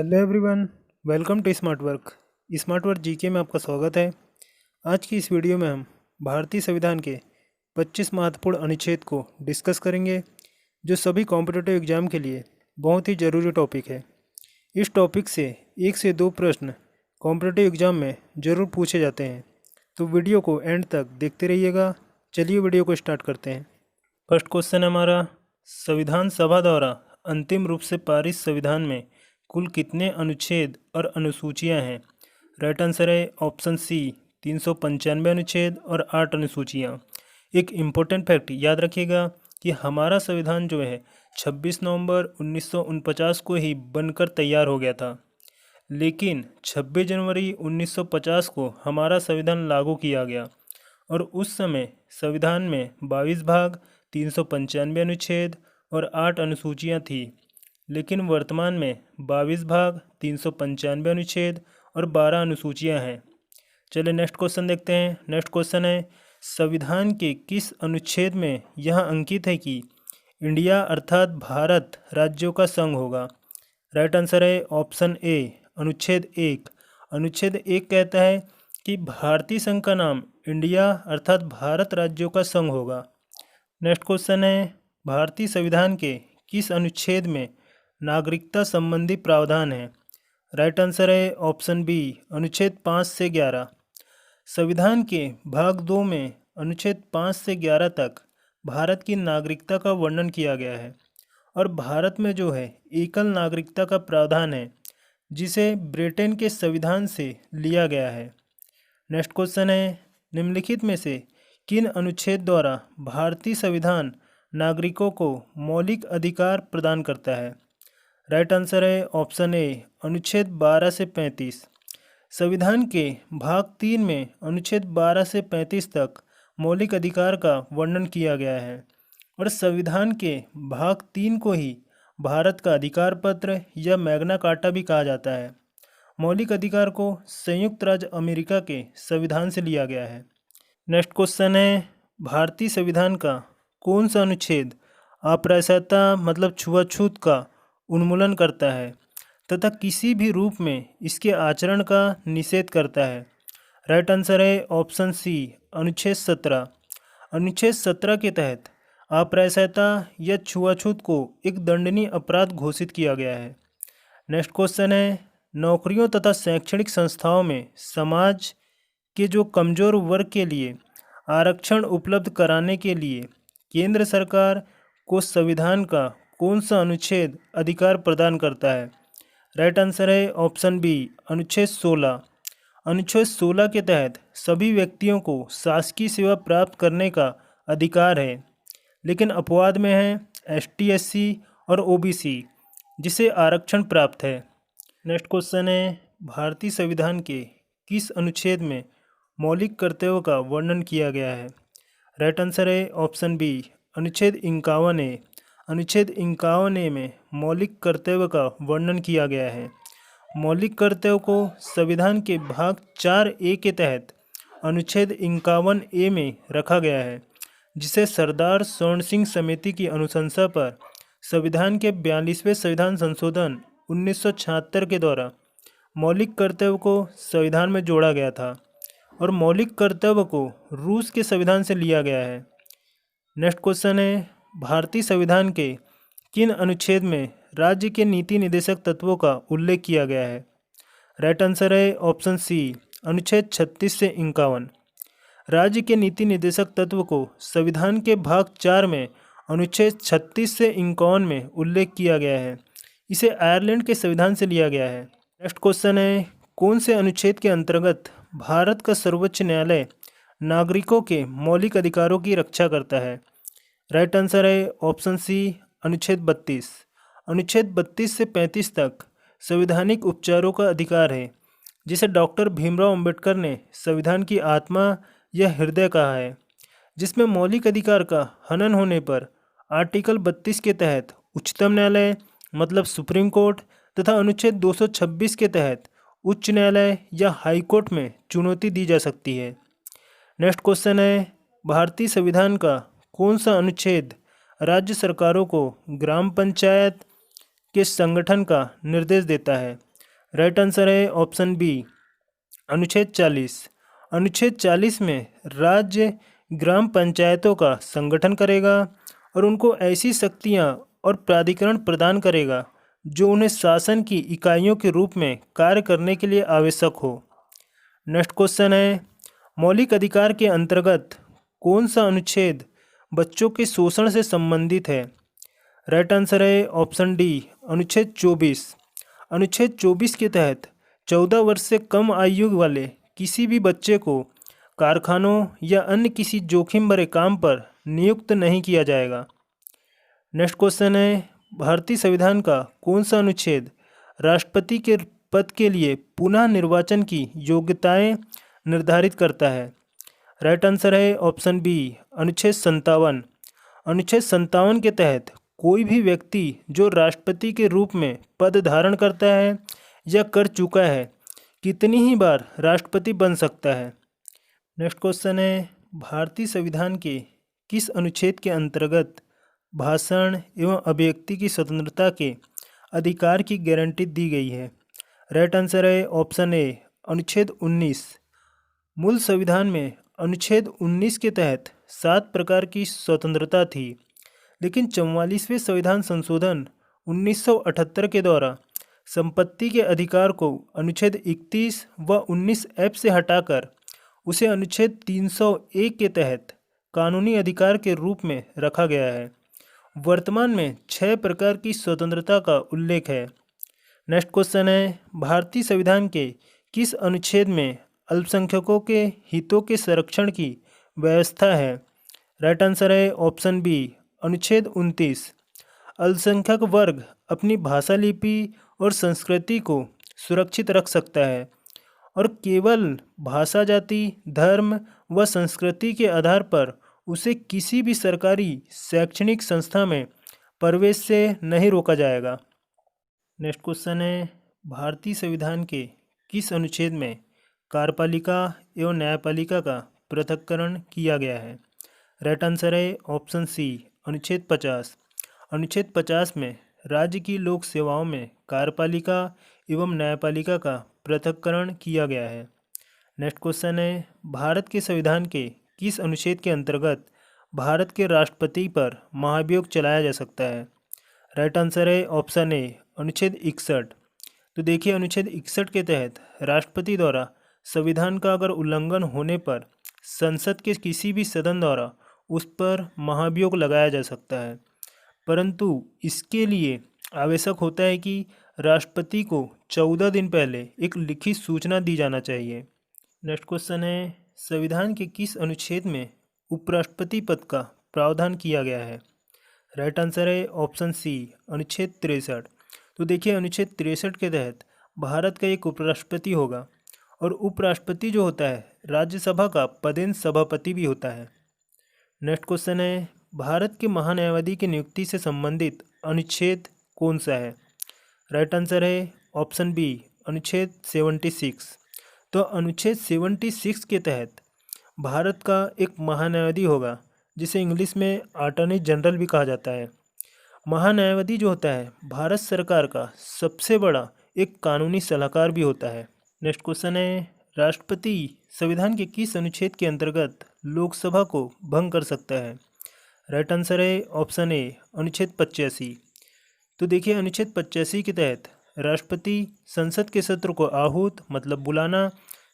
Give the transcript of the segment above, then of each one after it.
Hello everyone, welcome to smart work GK में आपका स्वागत है। आज की इस वीडियो में हम भारतीय संविधान के 25 महत्वपूर्ण अनुच्छेद को डिस्कस करेंगे, जो सभी कॉम्पिटिटिव एग्जाम के लिए बहुत ही ज़रूरी टॉपिक है। इस टॉपिक से 1 से 2 प्रश्न कॉम्पिटिटिव एग्जाम में ज़रूर पूछे जाते हैं, तो वीडियो को एंड तक देखते रहिएगा। चलिए वीडियो को स्टार्ट करते हैं। फर्स्ट क्वेश्चन हमारा, संविधान सभा द्वारा अंतिम रूप से पारित संविधान में कुल कितने अनुच्छेद और अनुसूचियां हैं? राइट आंसर है ऑप्शन सी 395 अनुच्छेद और 8 अनुसूचियां। एक इम्पोर्टेंट फैक्ट याद रखिएगा कि हमारा संविधान जो है 26 नवंबर 1949 को ही बनकर तैयार हो गया था, लेकिन 26 जनवरी 1950 को हमारा संविधान लागू किया गया और उस समय संविधान में 22 भाग, 395 अनुच्छेद और 8 अनुसूचियां थी। लेकिन वर्तमान में 22 भाग, 395 अनुच्छेद और 12 अनुसूचियां हैं। चलिए नेक्स्ट क्वेश्चन देखते हैं। नेक्स्ट क्वेश्चन है, संविधान के किस अनुच्छेद में यह अंकित है कि इंडिया अर्थात भारत राज्यों का संघ होगा? राइट आंसर है ऑप्शन ए अनुच्छेद 1। अनुच्छेद 1 कहता है कि भारतीय संघ का नाम इंडिया अर्थात भारत राज्यों का संघ होगा। नेक्स्ट क्वेश्चन है, भारतीय संविधान के किस अनुच्छेद में नागरिकता संबंधी प्रावधान है? राइट आंसर है ऑप्शन बी अनुच्छेद 5 से 11। संविधान के भाग 2 में अनुच्छेद 5 से 11 तक भारत की नागरिकता का वर्णन किया गया है और भारत में जो है एकल नागरिकता का प्रावधान है, जिसे ब्रिटेन के संविधान से लिया गया है। नेक्स्ट क्वेश्चन है, निम्नलिखित में से किन अनुच्छेद द्वारा भारतीय संविधान नागरिकों को मौलिक अधिकार प्रदान करता है? राइट आंसर है ऑप्शन ए अनुच्छेद 12 से 35। संविधान के भाग 3 में अनुच्छेद 12 से 35 तक मौलिक अधिकार का वर्णन किया गया है और संविधान के भाग 3 को ही भारत का अधिकार पत्र या मैग्ना कार्टा भी कहा जाता है। मौलिक अधिकार को संयुक्त राज्य अमेरिका के संविधान से लिया गया है। नेक्स्ट क्वेश्चन है, भारतीय संविधान का कौन सा अनुच्छेद अप्रासयता मतलब छुआछूत का उन्मूलन करता है तथा किसी भी रूप में इसके आचरण का निषेध करता है? राइट आंसर है ऑप्शन सी अनुच्छेद 17। अनुच्छेद 17 के तहत अप्रासयता या छुआछूत को एक दंडनीय अपराध घोषित किया गया है। नेक्स्ट क्वेश्चन है, नौकरियों तथा शैक्षणिक संस्थाओं में समाज के जो कमजोर वर्ग के लिए आरक्षण उपलब्ध कराने के लिए केंद्र सरकार को संविधान का कौन सा अनुच्छेद अधिकार प्रदान करता है? राइट आंसर है ऑप्शन बी अनुच्छेद 16। अनुच्छेद 16 के तहत सभी व्यक्तियों को शासकीय सेवा प्राप्त करने का अधिकार है, लेकिन अपवाद में है ST SC और OBC, जिसे आरक्षण प्राप्त है। नेक्स्ट क्वेश्चन है, भारतीय संविधान के किस अनुच्छेद में मौलिक कर्तव्यों का वर्णन किया गया है? राइट आंसर है ऑप्शन बी अनुच्छेद 51A। अनुच्छेद 51A में मौलिक कर्तव्य का वर्णन किया गया है। मौलिक कर्तव्य को संविधान के भाग 4A के तहत अनुच्छेद 51A में रखा गया है, जिसे सरदार स्वर्ण सिंह समिति की अनुशंसा पर संविधान के 42वें संविधान संशोधन 1976 के द्वारा मौलिक कर्तव्य को संविधान में जोड़ा गया था और मौलिक कर्तव्य को रूस के संविधान से लिया गया है। नेक्स्ट क्वेश्चन है, भारतीय संविधान के किन अनुच्छेद में राज्य के नीति निर्देशक तत्वों का उल्लेख किया गया है? राइट आंसर है ऑप्शन सी अनुच्छेद 36 से 51। राज्य के नीति निर्देशक तत्व को संविधान के भाग 4 में अनुच्छेद 36 से 51 में उल्लेख किया गया है। इसे आयरलैंड के संविधान से लिया गया है। नेक्स्ट क्वेश्चन है, कौन से अनुच्छेद के अंतर्गत भारत का सर्वोच्च न्यायालय नागरिकों के मौलिक अधिकारों की रक्षा करता है? राइट आंसर है ऑप्शन सी अनुच्छेद 32। अनुच्छेद 32 से 35 तक संवैधानिक उपचारों का अधिकार है, जिसे डॉक्टर भीमराव अंबेडकर ने संविधान की आत्मा या हृदय कहा है, जिसमें मौलिक अधिकार का हनन होने पर आर्टिकल 32 के तहत उच्चतम न्यायालय मतलब सुप्रीम कोर्ट तथा अनुच्छेद 226 के तहत उच्च न्यायालय या हाई कोर्ट में चुनौती दी जा सकती है। नेक्स्ट क्वेश्चन है, भारतीय संविधान का कौन सा अनुच्छेद राज्य सरकारों को ग्राम पंचायत के संगठन का निर्देश देता है? राइट आंसर है ऑप्शन बी अनुच्छेद 40। अनुच्छेद 40 में राज्य ग्राम पंचायतों का संगठन करेगा और उनको ऐसी शक्तियां और प्राधिकरण प्रदान करेगा जो उन्हें शासन की इकाइयों के रूप में कार्य करने के लिए आवश्यक हो। नेक्स्ट क्वेश्चन है, मौलिक अधिकार के अंतर्गत कौन सा अनुच्छेद बच्चों के शोषण से संबंधित है? राइट आंसर है ऑप्शन डी अनुच्छेद 24। अनुच्छेद 24 के तहत 14 वर्ष से कम आयु वाले किसी भी बच्चे को कारखानों या अन्य किसी जोखिम भरे काम पर नियुक्त नहीं किया जाएगा। नेक्स्ट क्वेश्चन है, भारतीय संविधान का कौन सा अनुच्छेद राष्ट्रपति के पद के लिए पुनः निर्वाचन की योग्यताएं निर्धारित करता है? राइट आंसर है ऑप्शन बी अनुच्छेद 57। अनुच्छेद 57 के तहत कोई भी व्यक्ति जो राष्ट्रपति के रूप में पद धारण करता है या कर चुका है कितनी ही बार राष्ट्रपति बन सकता है। नेक्स्ट क्वेश्चन है, भारतीय संविधान के किस अनुच्छेद के अंतर्गत भाषण एवं अभिव्यक्ति की स्वतंत्रता के अधिकार की गारंटी दी गई है? राइट आंसर है ऑप्शन ए अनुच्छेद 19। मूल संविधान में अनुच्छेद 19 के तहत 7 प्रकार की स्वतंत्रता थी, लेकिन 44वें संविधान संशोधन 1978 के द्वारा संपत्ति के अधिकार को अनुच्छेद 31 व 19F से हटाकर उसे अनुच्छेद 301 के तहत कानूनी अधिकार के रूप में रखा गया है। वर्तमान में 6 प्रकार की स्वतंत्रता का उल्लेख है। नेक्स्ट क्वेश्चन है, भारतीय संविधान के किस अनुच्छेद में अल्पसंख्यकों के हितों के संरक्षण की व्यवस्था है? राइट आंसर है ऑप्शन बी अनुच्छेद 29। अल्पसंख्यक वर्ग अपनी भाषा, लिपि और संस्कृति को सुरक्षित रख सकता है और केवल भाषा, जाति, धर्म व संस्कृति के आधार पर उसे किसी भी सरकारी शैक्षणिक संस्था में प्रवेश से नहीं रोका जाएगा। नेक्स्ट क्वेश्चन है, भारतीय संविधान के किस अनुच्छेद में कार्यपालिका एवं न्यायपालिका का पृथक्करण किया गया है? राइट आंसर है ऑप्शन सी अनुच्छेद 50। अनुच्छेद 50 में राज्य की लोक सेवाओं में कार्यपालिका एवं न्यायपालिका का पृथक्करण किया गया है। नेक्स्ट क्वेश्चन है, भारत के संविधान के किस अनुच्छेद के अंतर्गत भारत के राष्ट्रपति पर महाभियोग चलाया जा सकता है? राइट आंसर है ऑप्शन ए अनुच्छेद 61। तो देखिए, अनुच्छेद 61 के तहत राष्ट्रपति द्वारा संविधान का अगर उल्लंघन होने पर संसद के किसी भी सदन द्वारा उस पर महाभियोग लगाया जा सकता है, परंतु इसके लिए आवश्यक होता है कि राष्ट्रपति को 14 दिन पहले एक लिखित सूचना दी जाना चाहिए। नेक्स्ट क्वेश्चन है, संविधान के किस अनुच्छेद में उपराष्ट्रपति पद का प्रावधान किया गया है? राइट आंसर है ऑप्शन सी अनुच्छेद 63। तो देखिए, अनुच्छेद 63 के तहत भारत का एक उपराष्ट्रपति होगा और उपराष्ट्रपति जो होता है राज्यसभा का पदेन सभापति भी होता है। नेक्स्ट क्वेश्चन है, भारत के महान्यायवादी की नियुक्ति से संबंधित अनुच्छेद कौन सा है? राइट आंसर है ऑप्शन बी अनुच्छेद 76। तो अनुच्छेद 76 के तहत भारत का एक महान्यायवादी होगा जिसे इंग्लिश में अटॉर्नी जनरल भी कहा जाता है। महान्यायवादी जो होता है भारत सरकार का सबसे बड़ा एक कानूनी सलाहकार भी होता है। नेक्स्ट क्वेश्चन है, राष्ट्रपति संविधान के किस अनुच्छेद के अंतर्गत लोकसभा को भंग कर सकता है? राइट आंसर है ऑप्शन ए अनुच्छेद 85। तो देखिए, अनुच्छेद 85 के तहत राष्ट्रपति संसद के सत्र को आहूत मतलब बुलाना,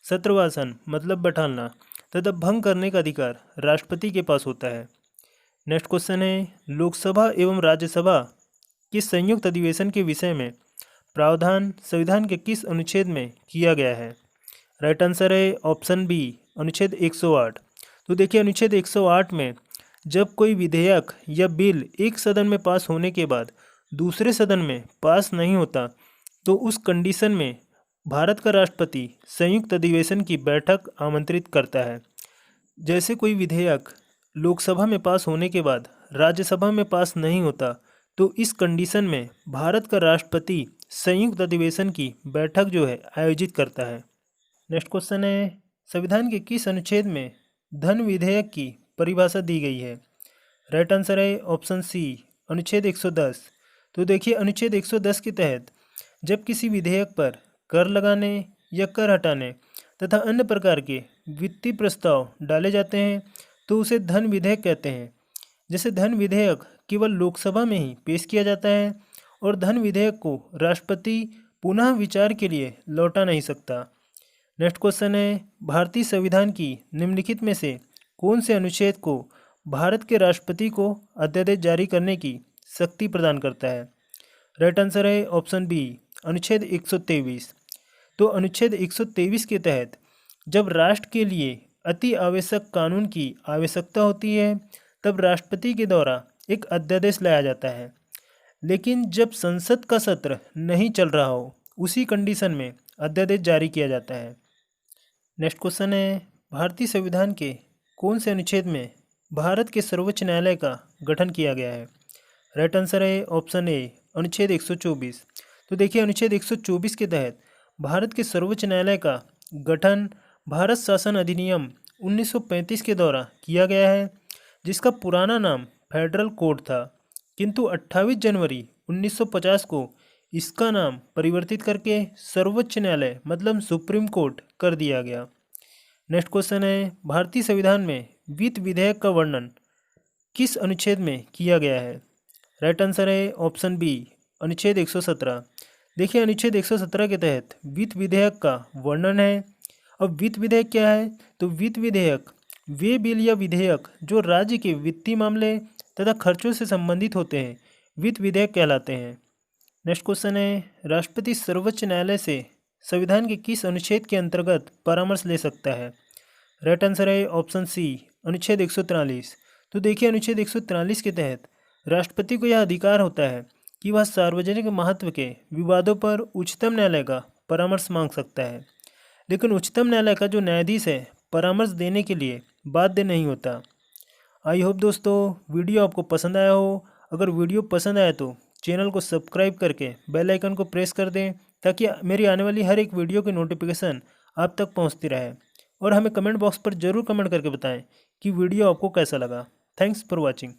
सत्रवासन मतलब बैठाना तथा भंग करने का अधिकार राष्ट्रपति के पास होता है। नेक्स्ट क्वेश्चन है, लोकसभा एवं राज्यसभा के संयुक्त अधिवेशन के विषय में प्रावधान संविधान के किस अनुच्छेद में किया गया है? राइट आंसर है ऑप्शन बी अनुच्छेद 108। तो देखिए, अनुच्छेद 108 में जब कोई विधेयक या बिल एक सदन में पास होने के बाद दूसरे सदन में पास नहीं होता तो उस कंडीशन में भारत का राष्ट्रपति संयुक्त अधिवेशन की बैठक आमंत्रित करता है। जैसे कोई विधेयक लोकसभा में पास होने के बाद राज्यसभा में पास नहीं होता तो इस कंडीशन में भारत का राष्ट्रपति संयुक्त अधिवेशन की बैठक जो है आयोजित करता है। नेक्स्ट क्वेश्चन है, संविधान के किस अनुच्छेद में धन विधेयक की परिभाषा दी गई है? राइट आंसर है ऑप्शन सी अनुच्छेद 110। तो देखिए, अनुच्छेद 110 के तहत जब किसी विधेयक पर कर लगाने या कर हटाने तथा अन्य प्रकार के वित्तीय प्रस्ताव डाले जाते हैं तो उसे धन विधेयक कहते हैं। जैसे धन विधेयक केवल लोकसभा में ही पेश किया जाता है और धन विधेयक को राष्ट्रपति पुनः विचार के लिए लौटा नहीं सकता। नेक्स्ट क्वेश्चन है, भारतीय संविधान की निम्नलिखित में से कौन से अनुच्छेद को भारत के राष्ट्रपति को अध्यादेश जारी करने की शक्ति प्रदान करता है? राइट आंसर है ऑप्शन बी, अनुच्छेद 123। तो अनुच्छेद 123 के तहत जब राष्ट्र के लिए अति आवश्यक कानून की आवश्यकता होती है तब राष्ट्रपति के द्वारा एक अध्यादेश लाया जाता है, लेकिन जब संसद का सत्र नहीं चल रहा हो उसी कंडीशन में अध्यादेश जारी किया जाता है। नेक्स्ट क्वेश्चन है, भारतीय संविधान के कौन से अनुच्छेद में भारत के सर्वोच्च न्यायालय का गठन किया गया है? राइट आंसर है ऑप्शन ए, अनुच्छेद 124। तो देखिए अनुच्छेद 124 के तहत भारत के सर्वोच्च न्यायालय का गठन भारत शासन अधिनियम 1935 के द्वारा किया गया है, जिसका पुराना नाम फेडरल कोड था, किंतु 28 जनवरी 1950 को इसका नाम परिवर्तित करके सर्वोच्च न्यायालय मतलब सुप्रीम कोर्ट कर दिया गया। नेक्स्ट क्वेश्चन है, भारतीय संविधान में वित्त विधेयक का वर्णन किस अनुच्छेद में किया गया है? राइट आंसर है ऑप्शन बी, अनुच्छेद 117। देखिए अनुच्छेद 117 के तहत वित्त विधेयक का वर्णन है। अब वित्त विधेयक क्या है? तो वित्त विधेयक वे बिल या विधेयक जो राज्य के वित्तीय मामले तथा खर्चों से संबंधित होते हैं वित्त विधेयक कहलाते हैं। नेक्स्ट क्वेश्चन है, राष्ट्रपति सर्वोच्च न्यायालय से संविधान के किस अनुच्छेद के अंतर्गत परामर्श ले सकता है? राइट आंसर है ऑप्शन सी, अनुच्छेद 143। तो देखिए अनुच्छेद 143 के तहत राष्ट्रपति को यह अधिकार होता है कि वह सार्वजनिक महत्व के विवादों पर उच्चतम न्यायालय का परामर्श मांग सकता है, लेकिन उच्चतम न्यायालय का जो न्यायाधीश है परामर्श देने के लिए बाध्य नहीं होता। आई होप दोस्तों वीडियो आपको पसंद आया हो। अगर वीडियो पसंद आया तो चैनल को सब्सक्राइब करके बेल आइकन को प्रेस कर दें ताकि मेरी आने वाली हर एक वीडियो की नोटिफिकेशन आप तक पहुंचती रहे। और हमें कमेंट बॉक्स पर ज़रूर कमेंट करके बताएं कि वीडियो आपको कैसा लगा। Thanks for watching.